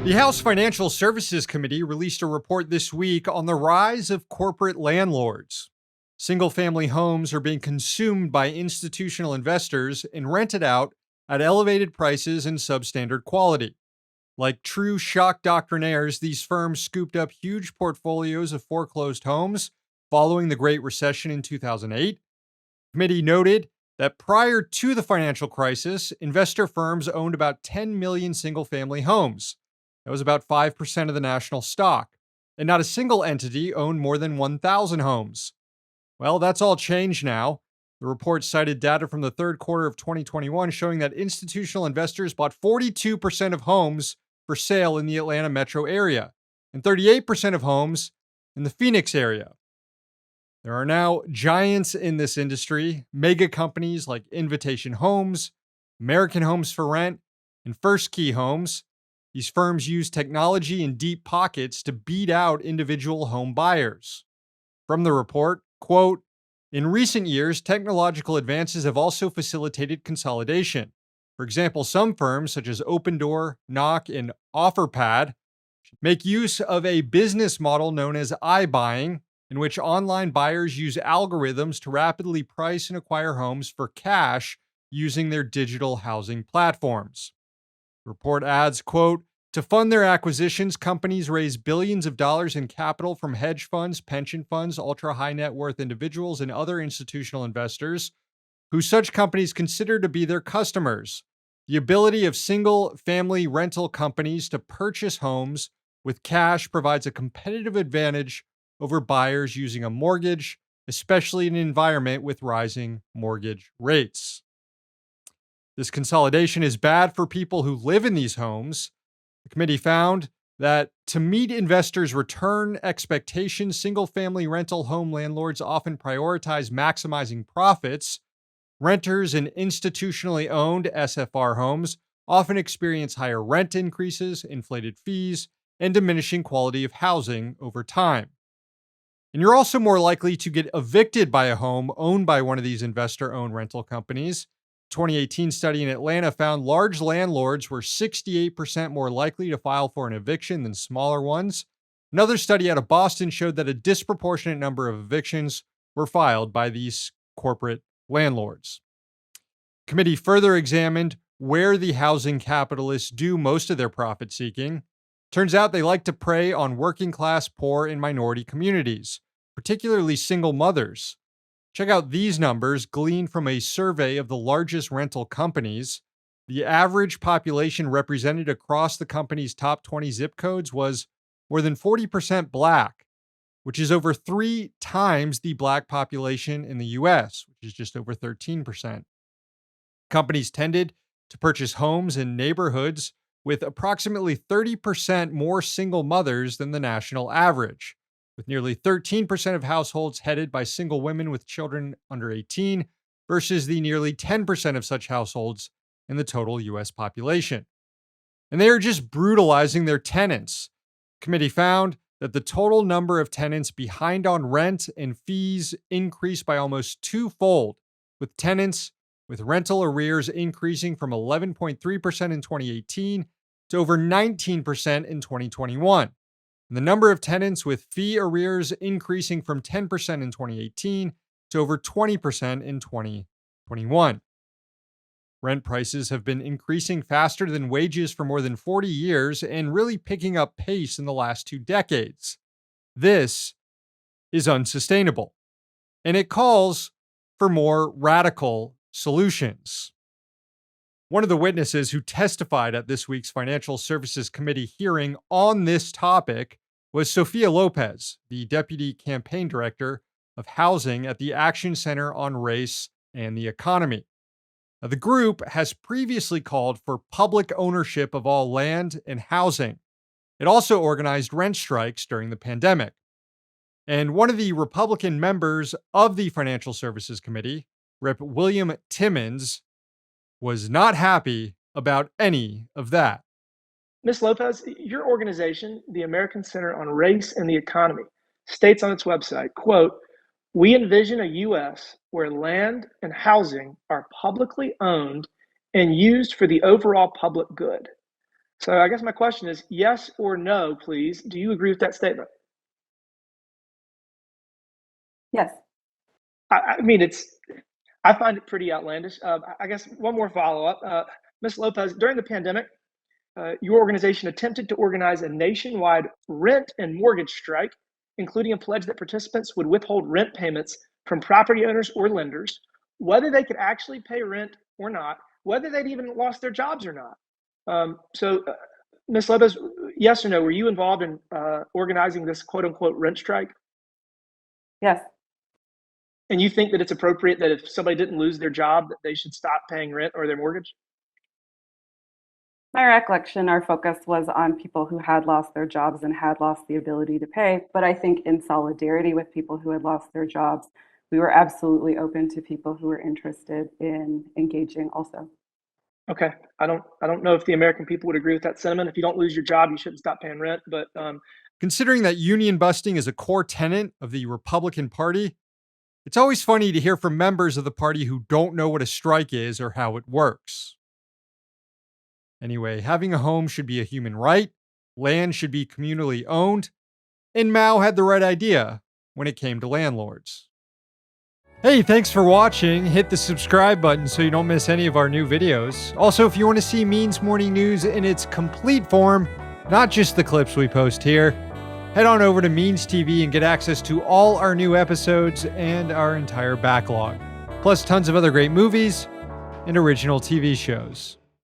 The House Financial Services Committee released a report this week on the rise of corporate landlords. Single family homes are being consumed by institutional investors and rented out at elevated prices and substandard quality. Like true shock doctrinaires, these firms scooped up huge portfolios of foreclosed homes following the Great Recession in 2008. The committee noted that prior to the financial crisis, investor firms owned about 10 million single family homes. That was about 5% of the national stock. And not a single entity owned more than 1,000 homes. Well, that's all changed now. The report cited data from the third quarter of 2021 showing that institutional investors bought 42% of homes for sale in the Atlanta metro area and 38% of homes in the Phoenix area. There are now giants in this industry, mega companies like Invitation Homes, American Homes for Rent, and First Key Homes. These firms use technology and deep pockets to beat out individual home buyers. From the report, quote, in recent years, technological advances have also facilitated consolidation. For example, some firms such as Opendoor, Knock, and OfferPad make use of a business model known as iBuying, in which online buyers use algorithms to rapidly price and acquire homes for cash using their digital housing platforms. The report adds, quote, to fund their acquisitions, companies raise billions of dollars in capital from hedge funds, pension funds, ultra high net worth individuals, and other institutional investors who such companies consider to be their customers. The ability of single family rental companies to purchase homes with cash provides a competitive advantage over buyers using a mortgage, especially in an environment with rising mortgage rates. This consolidation is bad for people who live in these homes. The committee found that to meet investors' return expectations, single family rental home landlords often prioritize maximizing profits. Renters in institutionally owned SFR homes often experience higher rent increases, inflated fees, and diminishing quality of housing over time. And you're also more likely to get evicted by a home owned by one of these investor owned rental companies. A 2018 study in Atlanta found large landlords were 68% more likely to file for an eviction than smaller ones. Another study out of Boston showed that a disproportionate number of evictions were filed by these corporate landlords. The committee further examined where the housing capitalists do most of their profit seeking. Turns out they like to prey on working class, poor, and minority communities, particularly single mothers. Check out these numbers gleaned from a survey of the largest rental companies. The average population represented across the company's top 20 zip codes was more than 40% Black, which is over 3 times the Black population in the US, which is just over 13%. Companies tended to purchase homes in neighborhoods with approximately 30% more single mothers than the national average, with nearly 13% of households headed by single women with children under 18 versus the nearly 10% of such households in the total US population. And they are just brutalizing their tenants. The committee found that the total number of tenants behind on rent and fees increased by almost twofold, with tenants with rental arrears increasing from 11.3% in 2018 to over 19% in 2021. And the number of tenants with fee arrears increasing from 10% in 2018 to over 20% in 2021. Rent prices have been increasing faster than wages for more than 40 years and really picking up pace in the last 2 decades. This is unsustainable, and it calls for more radical solutions. One of the witnesses who testified at this week's Financial Services Committee hearing on this topic was Sofia Lopez, the Deputy Campaign Director of Housing at the Action Center on Race and the Economy. Now, the group has previously called for public ownership of all land and housing. It also organized rent strikes during the pandemic. And one of the Republican members of the Financial Services Committee, Rep. William Timmons, was not happy about any of that. Ms. Lopez, your organization, the American Center on Race and the Economy, states on its website, quote, we envision a U.S. where land and housing are publicly owned and used for the overall public good. So I guess my question is yes or no, please. Do you agree with that statement? Yes. I mean, I find it pretty outlandish. I guess one more follow up. Ms. Lopez, during the pandemic, your organization attempted to organize a nationwide rent and mortgage strike, including a pledge that participants would withhold rent payments from property owners or lenders, whether they could actually pay rent or not, whether they'd even lost their jobs or not. Ms. Lopez, yes or no, were you involved in organizing this quote unquote rent strike? Yes. And you think that it's appropriate that if somebody didn't lose their job, that they should stop paying rent or their mortgage? My recollection, our focus was on people who had lost their jobs and had lost the ability to pay. But I think in solidarity with people who had lost their jobs, we were absolutely open to people who were interested in engaging also. Okay, I don't know if the American people would agree with that sentiment. If you don't lose your job, you shouldn't stop paying rent. But Considering that union busting is a core tenet of the Republican Party, it's always funny to hear from members of the party who don't know what a strike is or how it works. Anyway, having a home should be a human right, land should be communally owned, and Mao had the right idea when it came to landlords. Hey, thanks for watching. Hit the subscribe button so you don't miss any of our new videos. Also, if you want to see Means Morning News in its complete form, not just the clips we post here, head on over to Means TV and get access to all our new episodes and our entire backlog, plus tons of other great movies and original TV shows.